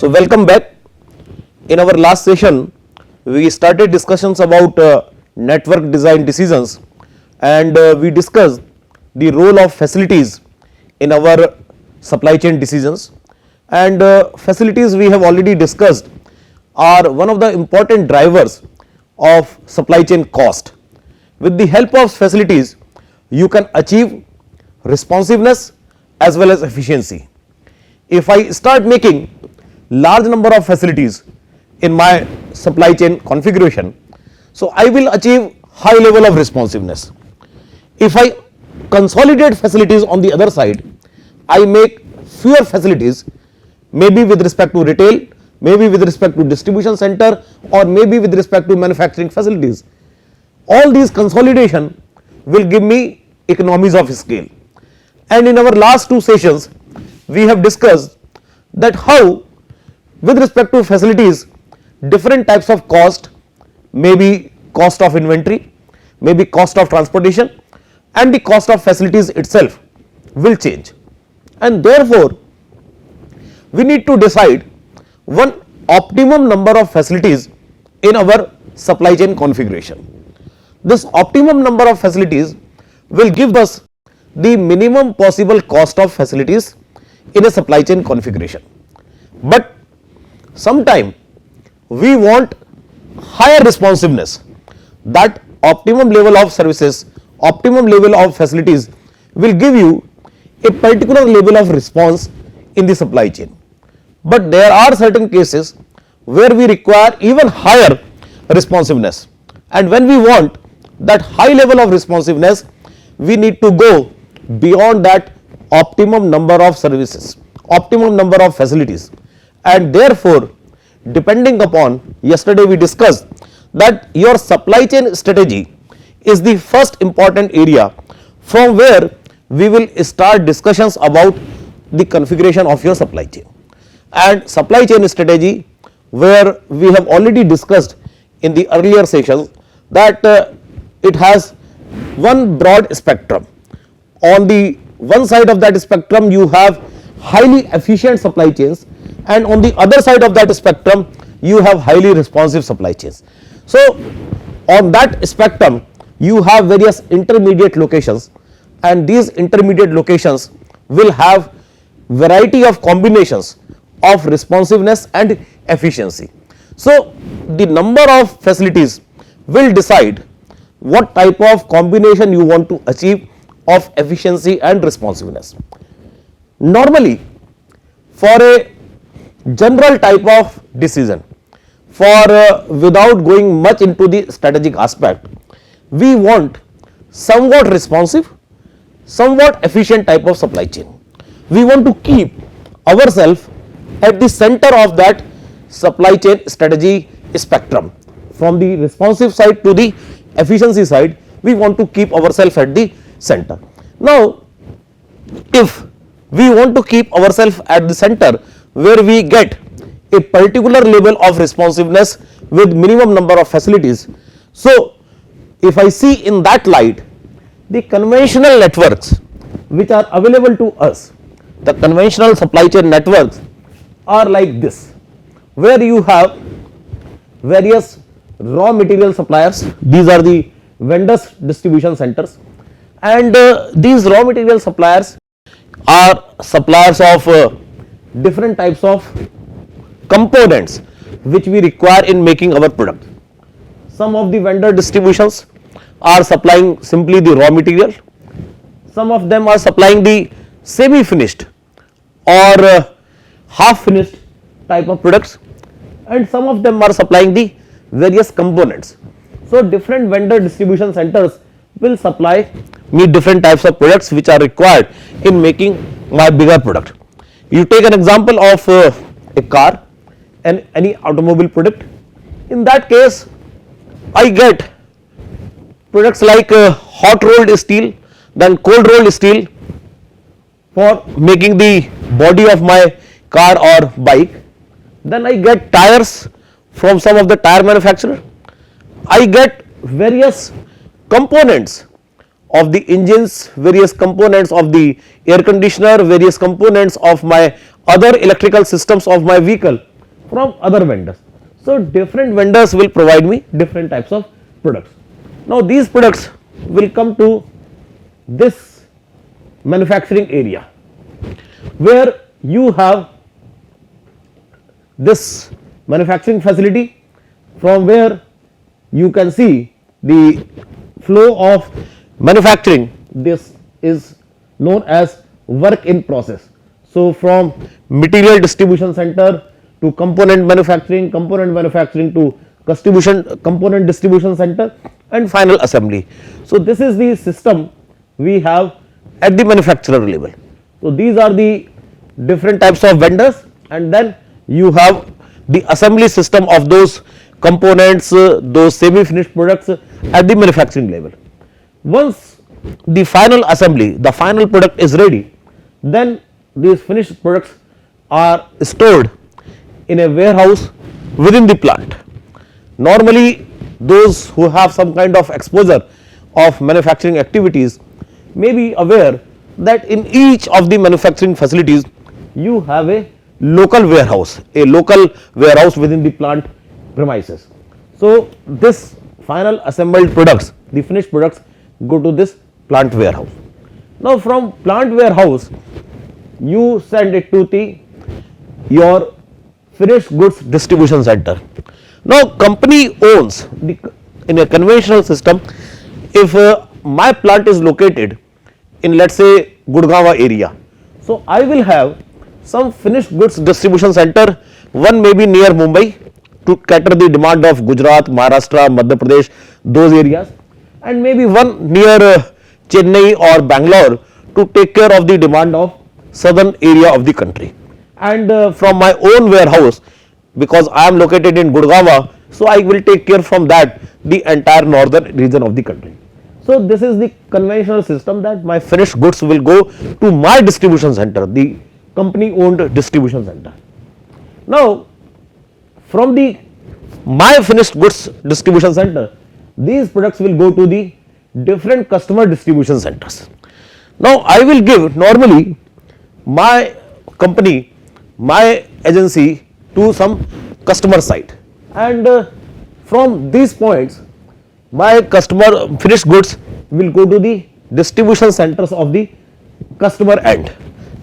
So, welcome back. In our last session, we started discussions about network design decisions, and we discussed the role of facilities in our supply chain decisions. And facilities we have already discussed are one of the important drivers of supply chain cost. With the help of facilities, you can achieve responsiveness as well as efficiency. If I start making large number of facilities in my supply chain configuration, so I will achieve high level of responsiveness. If I consolidate facilities on the other side, I make fewer facilities, maybe with respect to retail, maybe with respect to distribution center, or maybe with respect to manufacturing facilities. All these consolidation will give me economies of scale. And in our last two sessions, we have discussed that how with respect to facilities, different types of cost, maybe cost of inventory, maybe cost of transportation, and the cost of facilities itself will change. And therefore, we need to decide one optimum number of facilities in our supply chain configuration. This optimum number of facilities will give us the minimum possible cost of facilities in a supply chain configuration. But sometime we want higher responsiveness, that optimum level of services, optimum level of facilities will give you a particular level of response in the supply chain. But there are certain cases where we require even higher responsiveness, and when we want that high level of responsiveness, we need to go beyond that optimum number of services, optimum number of facilities. And therefore, depending upon, yesterday we discussed that your supply chain strategy is the first important area from where we will start discussions about the configuration of your supply chain. And supply chain strategy, where we have already discussed in the earlier sessions that it has one broad spectrum. On the one side of that spectrum, you have highly efficient supply chains, and on the other side of that spectrum, you have highly responsive supply chains. So, on that spectrum, you have various intermediate locations, and these intermediate locations will have variety of combinations of responsiveness and efficiency. So, the number of facilities will decide what type of combination you want to achieve of efficiency and responsiveness. Normally, for a general type of decision, for without going much into the strategic aspect, we want somewhat responsive, somewhat efficient type of supply chain. We want to keep ourselves at the center of that supply chain strategy spectrum. From the responsive side to the efficiency side, we want to keep ourselves at the center. Now, if we want to keep ourselves at the center where we get a particular level of responsiveness with minimum number of facilities, so if I see in that light, the conventional networks which are available to us, the conventional supply chain networks are like this, where you have various raw material suppliers. These are the vendors distribution centers, and these raw material suppliers are suppliers of different types of components which we require in making our product. Some of the vendor distributions are supplying simply the raw material, some of them are supplying the semi finished or half finished type of products, and some of them are supplying the various components. So, different vendor distribution centers will supply me different types of products which are required in making my bigger product. You take an example of a car and any automobile product. In that case, I get products like hot rolled steel, then cold rolled steel for making the body of my car or bike. Then I get tires from some of the tire manufacturer. I get various components of the engines, various components of the air conditioner, various components of my other electrical systems of my vehicle from other vendors. So different vendors will provide me different types of products. Now these products will come to this manufacturing area where you have this manufacturing facility from where you can see the flow of manufacturing. This is known as work in process. So from material distribution center to component manufacturing to component distribution center and final assembly. So this is the system we have at the manufacturer level. So these are the different types of vendors, and then you have the assembly system of those components, those semi finished products at the manufacturing level. Once the final assembly, the final product is ready, then these finished products are stored in a warehouse within the plant. Normally those who have some kind of exposure of manufacturing activities may be aware that in each of the manufacturing facilities you have a local warehouse within the plant premises. So this final assembled products, the finished products, go to this plant warehouse. Now from plant warehouse you send it to your finished goods distribution center. Now company owns in a conventional system, if my plant is located in, let's say, Gurgaon area, so I will have some finished goods distribution center. One may be near Mumbai to cater the demand of Gujarat, Maharashtra, Madhya Pradesh, those areas, and maybe one near Chennai or Bangalore to take care of the demand of southern area of the country. And from my own warehouse, because I am located in Gurgaon, so I will take care from that the entire northern region of the country. So this is the conventional system, that my finished goods will go to my distribution center, the company owned distribution center. Now from my finished goods distribution center, these products will go to the different customer distribution centers. Now I will give normally my company, my agency, to some customer site, and from these points my customer finished goods will go to the distribution centers of the customer end.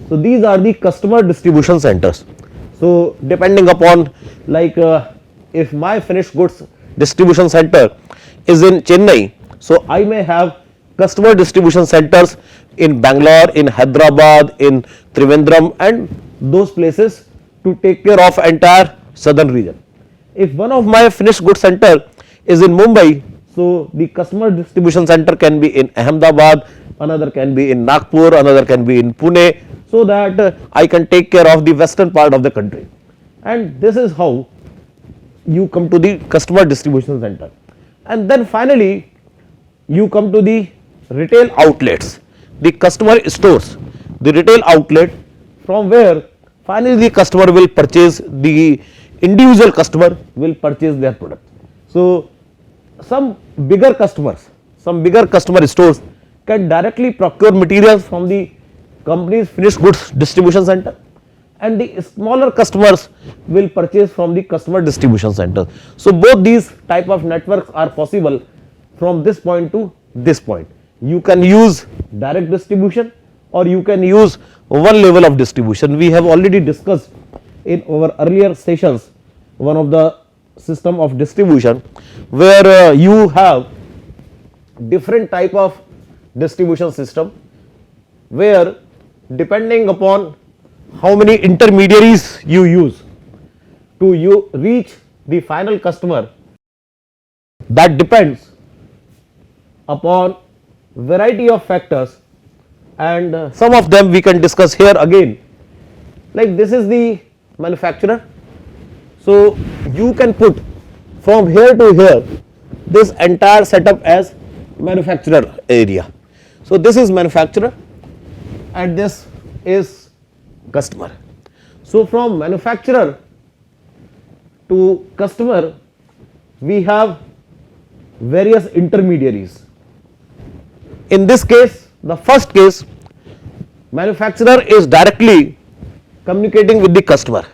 So these are the customer distribution centers. So depending upon, like if my finished goods distribution center is in Chennai, so I may have customer distribution centers in Bangalore, in Hyderabad, in Trivandrum, and those places to take care of entire southern region. If one of my finished goods center is in Mumbai, so the customer distribution center can be in Ahmedabad, another can be in Nagpur, another can be in Pune, so that I can take care of the western part of the country. And this is how you come to the customer distribution center. And then finally you come to the retail outlets, the customer stores, the retail outlet, from where finally the customer will purchase, the individual customer will purchase their product. So some bigger customer stores can directly procure materials from the company's finished goods distribution center, and the smaller customers will purchase from the customer distribution center. So both these type of networks are possible from this point to this point. You can use direct distribution or you can use one level of distribution. We have already discussed in our earlier sessions one of the system of distribution, where you have different type of distribution system, where depending upon how many intermediaries you use to reach the final customer, that depends upon variety of factors, and some of them we can discuss here again. Like this is the manufacturer, so you can put from here to here this entire setup as manufacturer area. So this is manufacturer and this is customer. So from manufacturer to customer we have various intermediaries. In this case, the first case, manufacturer is directly communicating with the customer.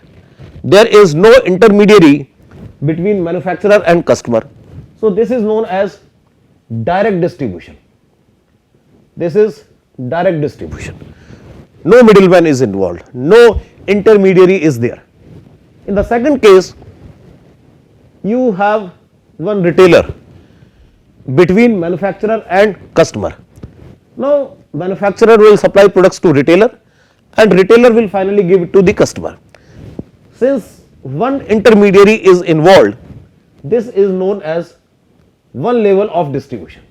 there is no intermediary between manufacturer and customer. So, this is known as direct distribution. This is direct distribution. No middleman is involved, no intermediary is there. In the second case, you have one retailer between manufacturer and customer. Now, manufacturer will supply products to retailer and retailer will finally give it to the customer. Since one intermediary is involved, this is known as one level of distribution.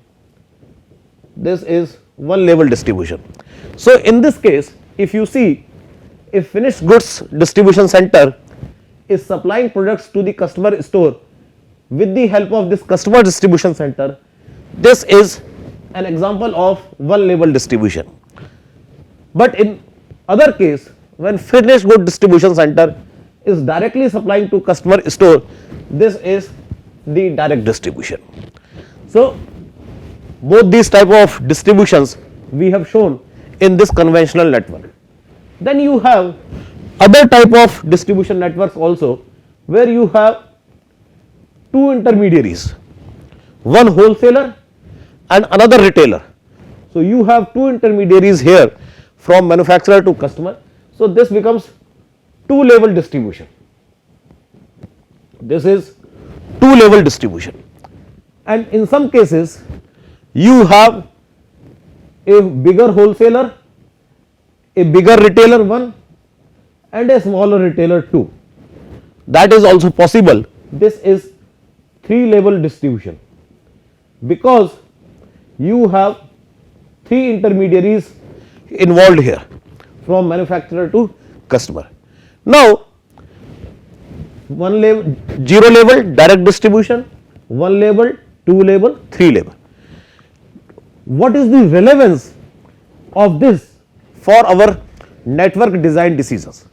This is one level distribution. So, in this case, if you see, if finished goods distribution center is supplying products to the customer store with the help of this customer distribution center, this is an example of one level distribution. But in other case, when finished good distribution center is directly supplying to customer store, this is the direct distribution. So, both these type of distributions we have shown in this conventional network. Then you have other type of distribution networks also, where you have two intermediaries, one wholesaler and another retailer. So, you have two intermediaries here from manufacturer to customer. So, this becomes two level distribution. This is two level distribution, and in some cases you have a bigger wholesaler, a bigger retailer 1 and a smaller retailer 2. That is also possible. This is 3 level distribution, because you have 3 intermediaries involved here from manufacturer to customer. Now, 1 level, 0 level direct distribution, 1 level, 2 level, 3 level. What is the relevance of this for our network design decisions?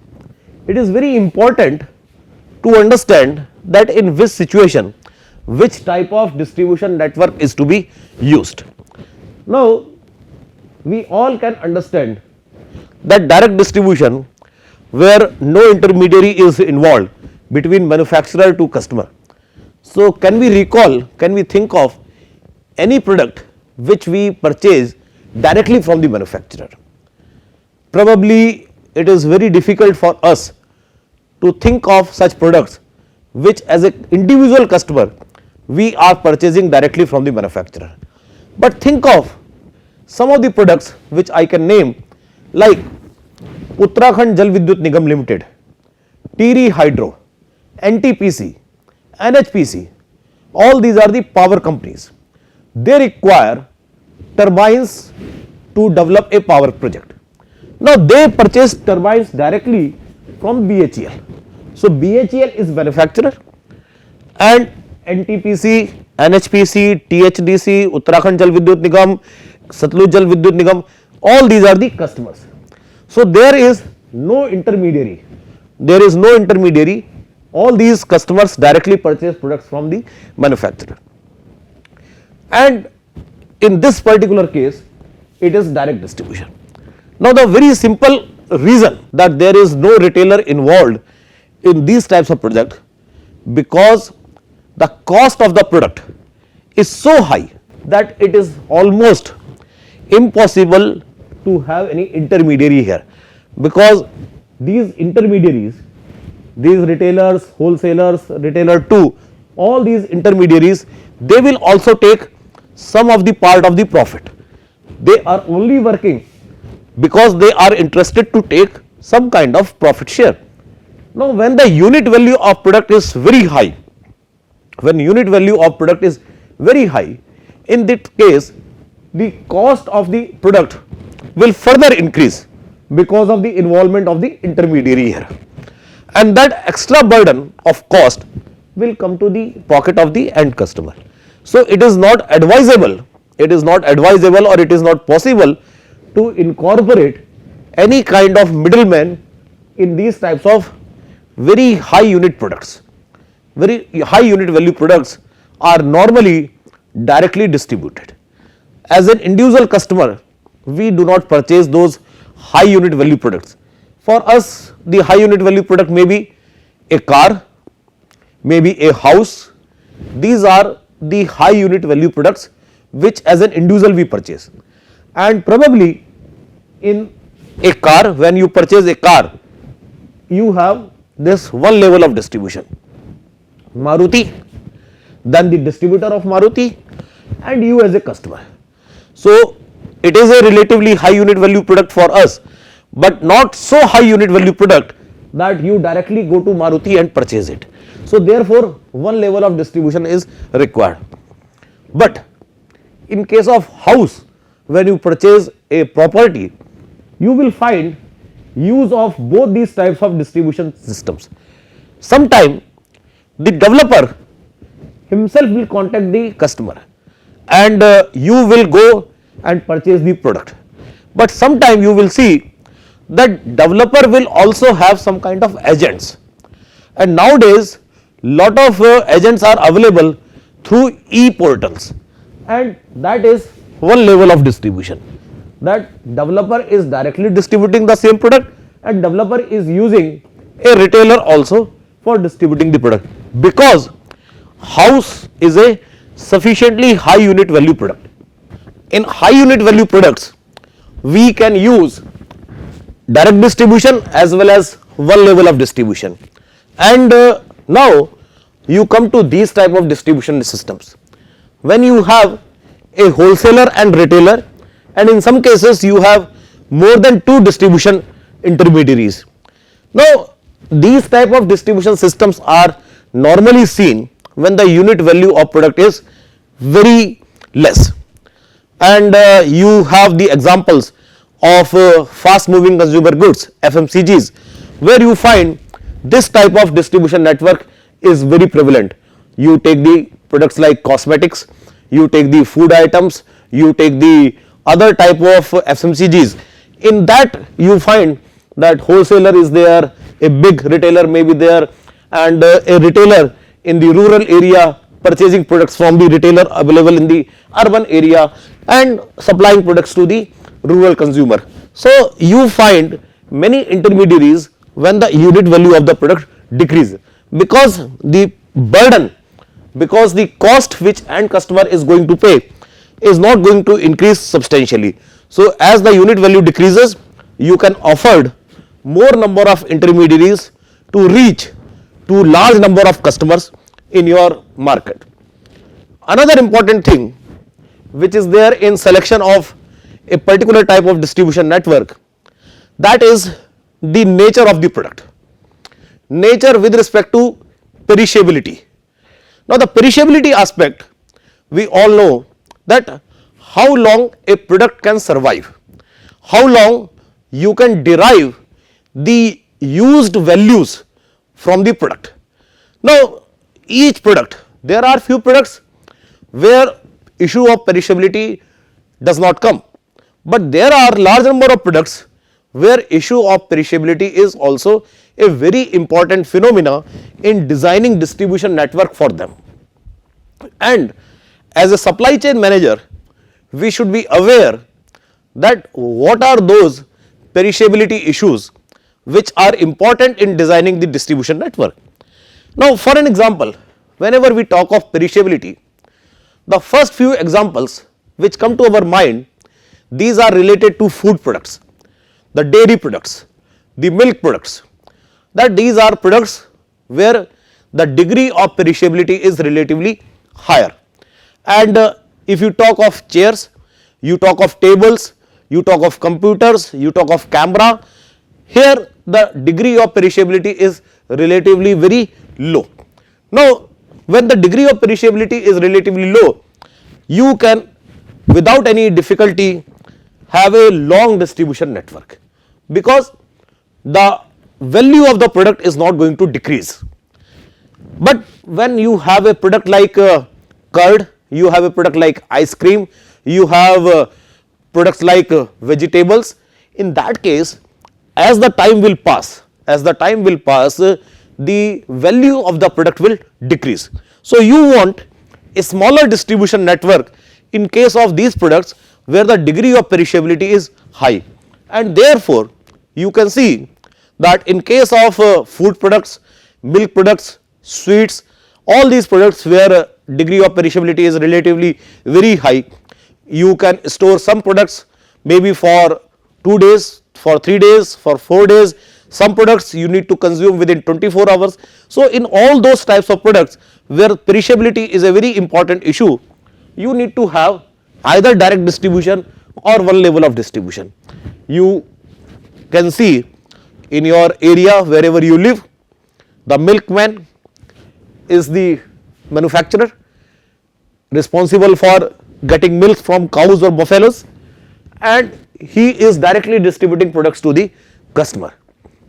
It is very important to understand that in which situation which type of distribution network is to be used. Now, we all can understand that direct distribution, where no intermediary is involved between manufacturer to customer. So, can we recall, can we think of any product which we purchase directly from the manufacturer? Probably it is very difficult for us to think of such products which as an individual customer we are purchasing directly from the manufacturer. But think of some of the products which I can name, like Uttarakhand Jal Vidyut Nigam Limited, Tiri Hydro, NTPC, NHPC, all these are the power companies. They require turbines to develop a power project. Now, they purchase turbines directly from BHEL. So, BHEL is manufacturer and NTPC, NHPC, THDC, Uttarakhand Jal Vidyut Nigam, Satluj Jal Vidyut Nigam, all these are the customers. So, there is no intermediary, there is no intermediary, all these customers directly purchase products from the manufacturer. And in this particular case, it is direct distribution. Now, the very simple reason that there is no retailer involved in these types of project, because the cost of the product is so high that it is almost impossible to have any intermediary here, because these intermediaries, these retailers, wholesalers, retailer 2, all these intermediaries, they will also take some of the part of the profit. They are only working because they are interested to take some kind of profit share. Now, when the unit value of product is very high, when unit value of product is very high, in that case the cost of the product will further increase because of the involvement of the intermediary here, and that extra burden of cost will come to the pocket of the end customer. So, it is not advisable, it is not advisable or it is not possible to incorporate any kind of middleman in these types of very high unit products. Very high unit value products are normally directly distributed. As an individual customer, we do not purchase those high unit value products. For us, the high unit value product may be a car, maybe a house. These are the high unit value products which as an individual we purchase. And probably in a car, when you purchase a car, you have this one level of distribution, Maruti, then the distributor of Maruti and you as a customer. So it is a relatively high unit value product for us, but not so high unit value product that you directly go to Maruti and purchase it. So therefore one level of distribution is required. But in case of house, when you purchase a property, you will find use of both these types of distribution systems. Sometime the developer himself will contact the customer and you will go and purchase the product. But sometime you will see that developer will also have some kind of agents, and nowadays lot of agents are available through e-portals, and that is one level of distribution, that developer is directly distributing the same product and developer is using a retailer also for distributing the product, because house is a sufficiently high unit value product. In high unit value products, we can use direct distribution as well as one level of distribution. And now you come to these type of distribution systems. When you have a wholesaler and retailer, and in some cases you have more than two distribution intermediaries. Now these type of distribution systems are normally seen when the unit value of product is very less. And you have the examples of fast moving consumer goods, FMCGs, where you find this type of distribution network is very prevalent. You take the products like cosmetics, you take the food items, you take the other type of FMCGs. In that you find that wholesaler is there, a big retailer may be there, and a retailer in the rural area purchasing products from the retailer available in the urban area and supplying products to the rural consumer. So you find many intermediaries when the unit value of the product decreases, because the burden, because the cost which end customer is going to pay is not going to increase substantially. So as the unit value decreases, you can afford more number of intermediaries to reach to large number of customers in your market. Another important thing which is there in selection of a particular type of distribution network, that is the nature of the product. Nature with respect to perishability. Now the perishability aspect, we all know that how long a product can survive, how long you can derive the used values from the product. Now each product, there are few products where issue of perishability does not come, but there are large number of products where issue of perishability is also a very important phenomena in designing distribution network for them. And as a supply chain manager, we should be aware that what are those perishability issues which are important in designing the distribution network. Now for an example, whenever we talk of perishability, the first few examples which come to our mind, these are related to food products, the dairy products, the milk products, that these are products where the degree of perishability is relatively higher. And if you talk of chairs, you talk of tables, you talk of computers, you talk of camera, here the degree of perishability is relatively very low. Now when the degree of perishability is relatively low, you can without any difficulty have a long distribution network, because the value of the product is not going to decrease. But when you have a product like curd, you have a product like ice cream, you have products like vegetables, in that case as the time will pass, the value of the product will decrease. So you want a smaller distribution network in case of these products where the degree of perishability is high, and therefore you can see that in case of food products, milk products, sweets, all these products where degree of perishability is relatively very high. You can store some products maybe for 2 days, for 3 days, for 4 days. Some products you need to consume within 24 hours. So, in all those types of products where perishability is a very important issue, you need to have either direct distribution or one level of distribution. You can see in your area wherever you live, the milkman is the manufacturer responsible for getting milk from cows or buffaloes, and he is directly distributing products to the customer,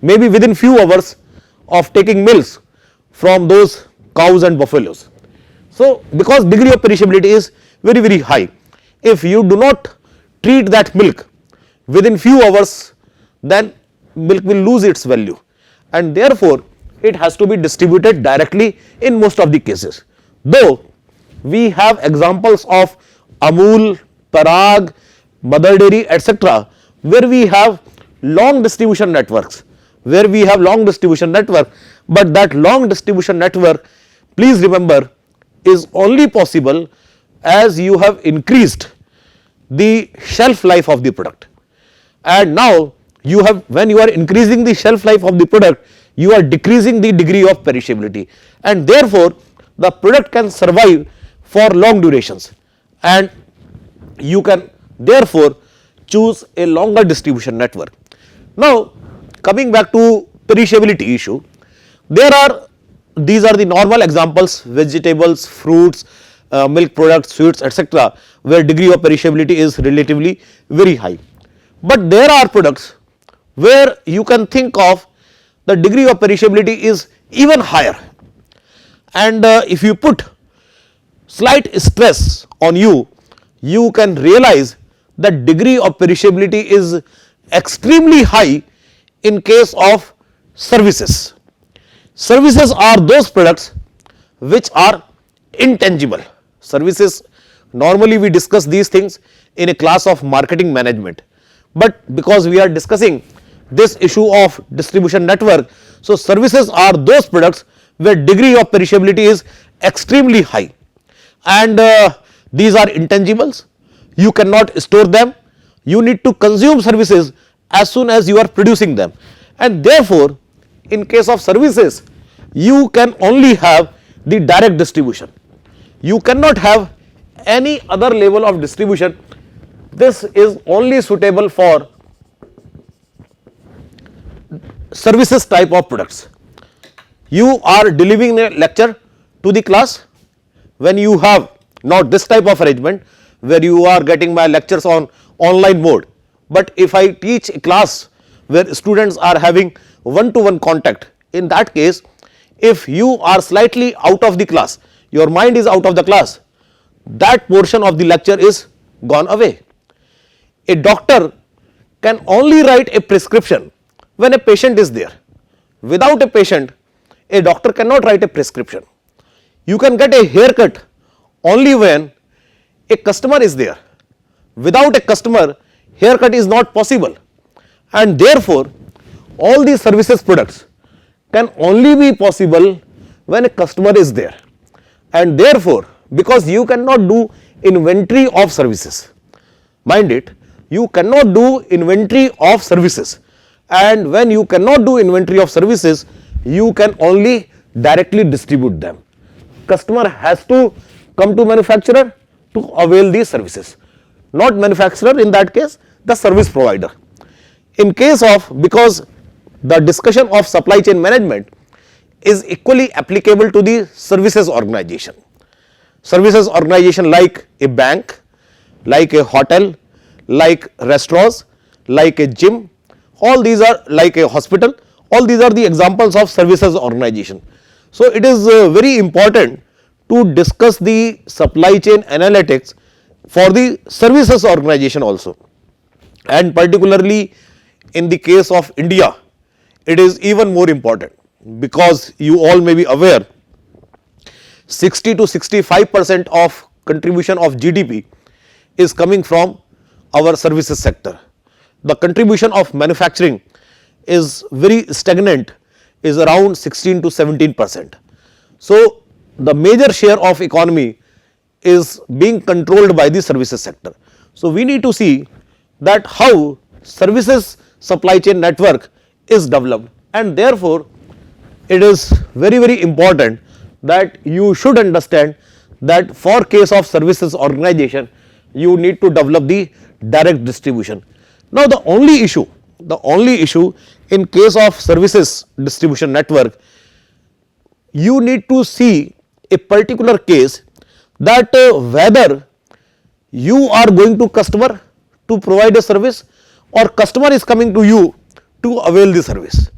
maybe within few hours of taking milks from those cows and buffaloes. So, because degree of perishability is very high, if you do not treat that milk within few hours, then milk will lose its value, and therefore it has to be distributed directly in most of the cases. Though we have examples of Amul, Parag, Mother Dairy, etc., where we have long distribution networks, but that long distribution network, please remember, is only possible as you have increased the shelf life of the product. And now you have, when you are increasing the shelf life of the product, you are decreasing the degree of perishability, and therefore the product can survive for long durations, and you can therefore choose a longer distribution network. Now, coming back to perishability issue, these are the normal examples: vegetables, fruits, milk products, sweets, etc., where degree of perishability is relatively very high. But there are products where you can think of the degree of perishability is even higher, and if you put slight stress on you, you can realize that degree of perishability is extremely high in case of services. Services are those products which are intangible. Services, normally we discuss these things in a class of marketing management, but because we are discussing this issue of distribution network, so services are those products where degree of perishability is extremely high, and these are intangibles. You cannot store them, you need to consume services as soon as you are producing them, and therefore in case of services you can only have the direct distribution. You cannot have any other level of distribution. This is only suitable for services type of products. You are delivering a lecture to the class, when you have not this type of arrangement where you are getting my lectures on online mode, but if I teach a class where students are having one-to-one contact, in that case if you are slightly out of the class, your mind is out of the class, that portion of the lecture is gone away. A doctor can only write a prescription when a patient is there. Without a patient, a doctor cannot write a prescription. You can get a haircut only when a customer is there. Without a customer, haircut is not possible, and therefore all these services products can only be possible when a customer is there, and therefore because you cannot do inventory of services, mind it, you cannot do inventory of services, and when you cannot do inventory of services, you can only directly distribute them. Customer has to come to manufacturer to avail these services, not manufacturer, in that case the service provider. In case of, because the discussion of supply chain management is equally applicable to the services organization. Services organization like a bank, like a hotel, like restaurants, like a gym, all these are, like a hospital, all these are the examples of services organization. So, it is very important to discuss the supply chain analytics for the services organization also, and particularly in the case of India, it is even more important, because you all may be aware 60 to 65% of contribution of GDP is coming from our services sector. The contribution of manufacturing is very stagnant is around 16 to 17%. So, the major share of economy is being controlled by the services sector. So, we need to see that how services supply chain network is developed, and therefore, it is very important that you should understand that for case of services organization, you need to develop the direct distribution. Now, the only issue in case of services distribution network, you need to see a particular case that whether you are going to customer to provide a service or customer is coming to you to avail the service.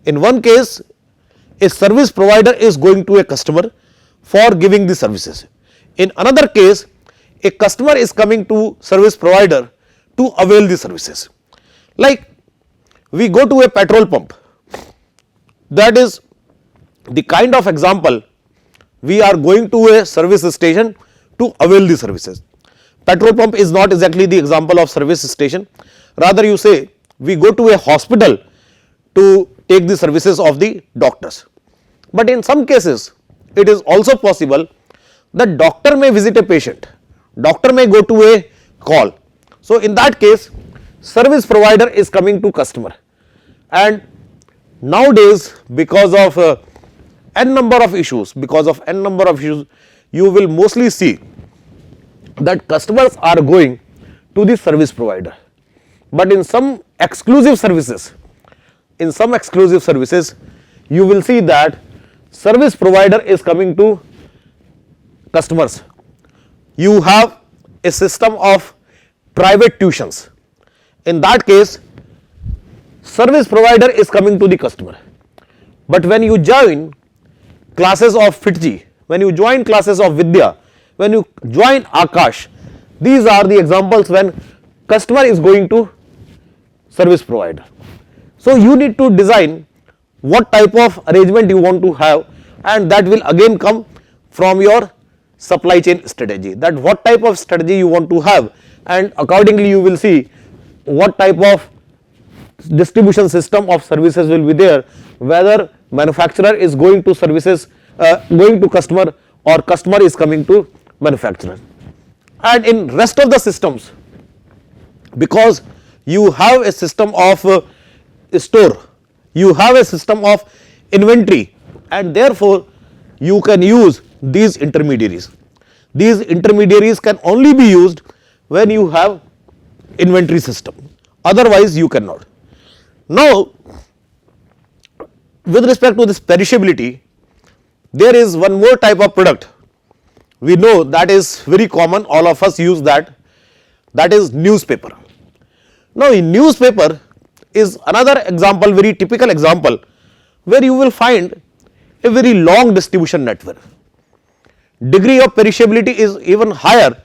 In one case, a service provider is going to a customer for giving the services. In another case, a customer is coming to service provider to avail the services. Like we go to a petrol pump, that is the kind of example we are going to a service station to avail the services. Petrol pump is not exactly the example of service station, rather you say we go to a hospital to take the services of the doctors. But in some cases, it is also possible that doctor may visit a patient, doctor may go to a call. So, in that case, service provider is coming to customer, and nowadays because of n number of issues, you will mostly see that customers are going to the service provider. But in some exclusive services, you will see that service provider is coming to customers. You have a system of private tuitions. In that case, service provider is coming to the customer. But when you join classes of FITGI, when you join classes of Vidya, when you join Akash, these are the examples when customer is going to service provider. So, you need to design what type of arrangement you want to have, and that will again come from your supply chain strategy, that what type of strategy you want to have, and accordingly you will see what type of distribution system of services will be there, whether manufacturer is going to services, going to customer, or customer is coming to manufacturer. And in rest of the systems, because you have a system of store, you have a system of inventory, and therefore you can use these intermediaries. These intermediaries can only be used when you have inventory system, otherwise you cannot. Now, with respect to this perishability, there is one more type of product we know that is very common, all of us use that is newspaper. Now, in newspaper is another example, very typical example, where you will find a very long distribution network. Degree of perishability is even higher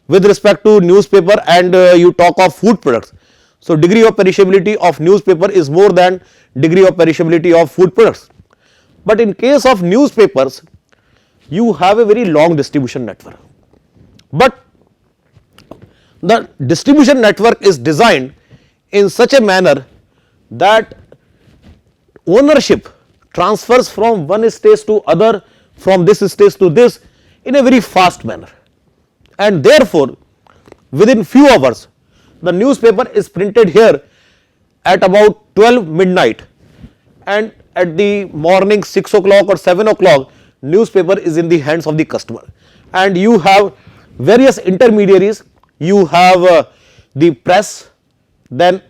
with respect to newspaper, and you talk of food products. So, degree of perishability of newspaper is more than degree of perishability of food products. But in case of newspapers, you have a very long distribution network. But the distribution network is designed in such a manner that ownership transfers from one stage to other, from this stage to this, in a very fast manner, and therefore within few hours the newspaper is printed here at about 12 midnight, and at the morning 6 o'clock or 7 o'clock newspaper is in the hands of the customer. And you have various intermediaries, you have the press, then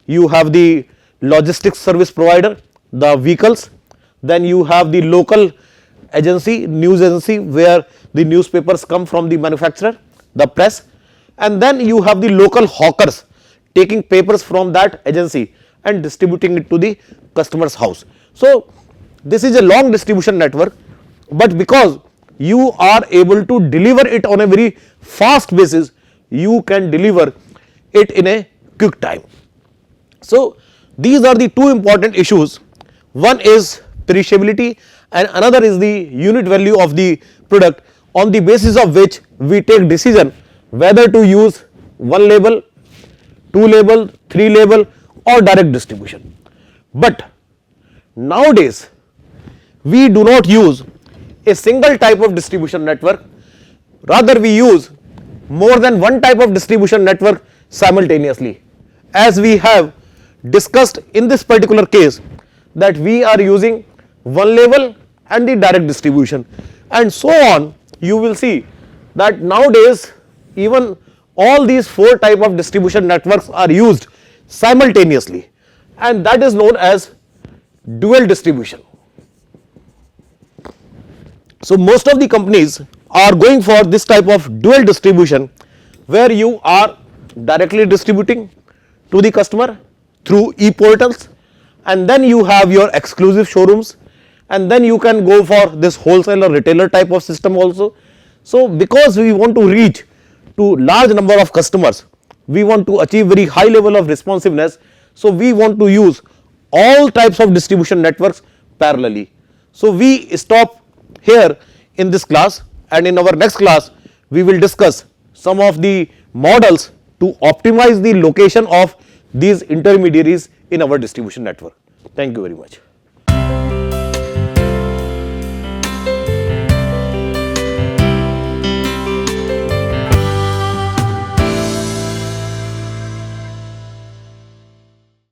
you have the logistics service provider, the vehicles, then you have the local agency, news agency, where the newspapers come from the manufacturer, the press, and then you have the local hawkers taking papers from that agency and distributing it to the customer's house. So, this is a long distribution network, but because you are able to deliver it on a very fast basis, you can deliver it in a quick time. So, these are the two important issues. One is perishability and another is the unit value of the product, on the basis of which we take decision whether to use one label, two label, three label, or direct distribution. But nowadays we do not use a single type of distribution network, rather we use more than one type of distribution network simultaneously. As we have discussed in this particular case, that we are using one level and the direct distribution, and so on. You will see that nowadays even all these 4 type of distribution networks are used simultaneously, and that is known as dual distribution. So most of the companies are going for this type of dual distribution, where you are directly distributing to the customer through e-portals, and then you have your exclusive showrooms, and then you can go for this wholesaler retailer type of system also. So because we want to reach to large number of customers, we want to achieve very high level of responsiveness, so we want to use all types of distribution networks parallelly. So we stop here in this class, and in our next class we will discuss some of the models to optimize the location of these intermediaries in our distribution network. Thank you very much.